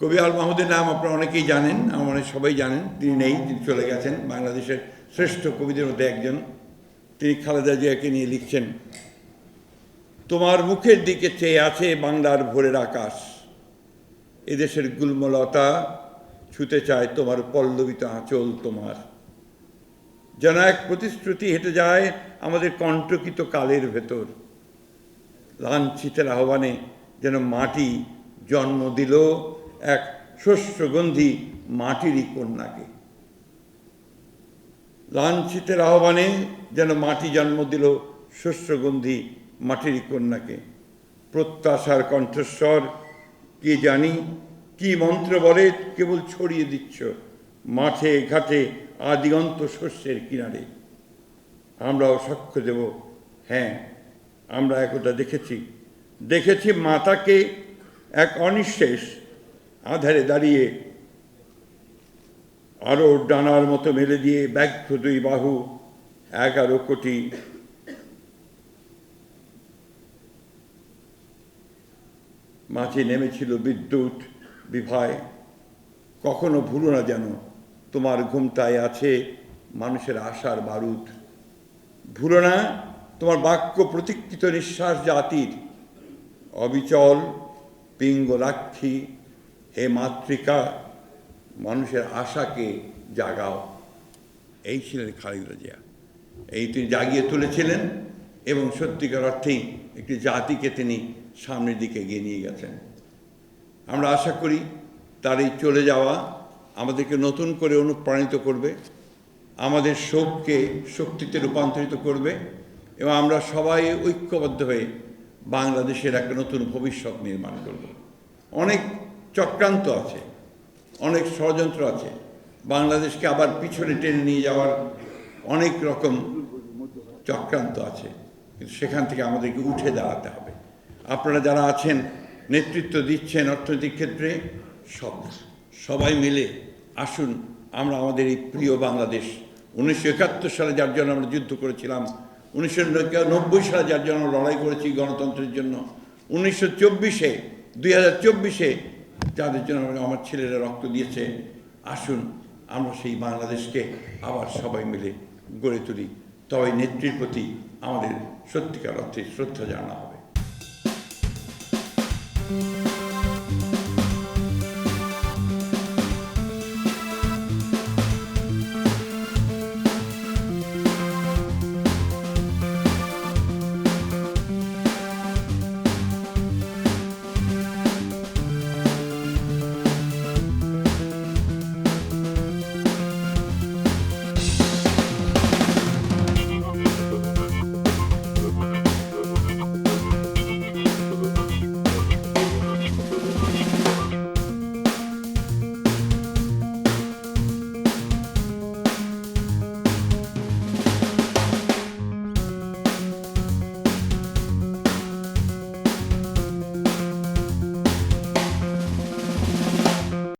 কবি আল মাহমুদের নাম আপনারা অনেকেই জানেন, আমার সবাই জানেন। তিনি নেই, তিনি চলে গেছেন। বাংলাদেশের শ্রেষ্ঠ কবিদের মধ্যে একজন। তিনি খালেদা জিয়াকে নিয়ে লিখছেন, তোমার মুখের দিকে চেয়ে আছে বাংলার ভোরের আকাশ, এদেশের গুল্মলতা ছুতে চায় তোমার পল্লবিত আঁচল তোমার। যেন এক প্রতিশ্রুতি হেঁটে যায় আমাদের কণ্টকিত কালের ভেতর। লাঞ্ছিতের আহ্বানে যেন মাটি জন্ম দিল এক শস্যগন্ধি মাটিরই কন্যাকে। লাঞ্ছিতের আহ্বানে যেন মাটি জন্ম দিল শস্যগন্ধি মাটিরই কন্যাকে। প্রত্যাশার কণ্ঠস্বর কে জানি কি মন্ত্র বলে কেবল ছড়িয়ে দিচ্ছ মাঠে ঘাটে আদিগন্ত শস্যের কিনারে। আমরাও সাক্ষ্য দেব, হ্যাঁ আমরা একথা দেখেছি মাতাকে এক অনিঃশেষ আধারে দাঁড়িয়ে, আরও ডানার মতো মেলে দিয়ে ব্যগ্র দুই বাহু 11 কোটি মাঝে নেমেছিল বিদ্যুৎ বিভায়। কখনো ভুলো না যেন তোমার ঘুমটায় আছে মানুষের আশার বারুদ। ভুলো না তোমার বাক্য প্রতীক্ষিত নিঃশ্বাস জাতির। অবিচল পিঙ্গলাক্ষী হে মাতৃকা, মানুষের আশাকে জাগাও। এই ছিলেন খালেদা জিয়া। এই তিনি জাগিয়ে তুলেছিলেন এবং সত্যিকার অর্থেই একটি জাতিকে তিনি সামনের দিকে এগিয়ে নিয়ে গেছেন। আমরা আশা করি তার এই চলে যাওয়া আমাদেরকে নতুন করে অনুপ্রাণিত করবে, আমাদের শোককে শক্তিতে রূপান্তরিত করবে এবং আমরা সবাই ঐক্যবদ্ধ হয়ে বাংলাদেশের একটা নতুন ভবিষ্যৎ নির্মাণ করব। অনেক চক্রান্ত আছে, অনেক ষড়যন্ত্র আছে, বাংলাদেশকে আবার পিছনে টেনে নিয়ে যাওয়ার অনেক রকম চক্রান্ত আছে, কিন্তু সেখান থেকে আমাদেরকে উঠে দাঁড়াতে হবে। আপনারা যারা আছেন, নেতৃত্ব দিচ্ছেন অর্থনৈতিক ক্ষেত্রে, সবাই মিলে আসুন আমরা আমাদের এই প্রিয় বাংলাদেশ, 1971 সালে যার জন্য আমরা যুদ্ধ করেছিলাম, 1990 সালে যার জন্য আমরা লড়াই করেছি গণতন্ত্রের জন্য, 2024-এ যাদের জন্য আমার ছেলেরা রক্ত দিয়েছে, আসুন আমরা সেই বাংলাদেশকে আবার সবাই মিলে গড়ে তুলি। তবে নেত্রীর প্রতি আমাদের সত্যিকার অর্থে শ্রদ্ধা জানানো হবে।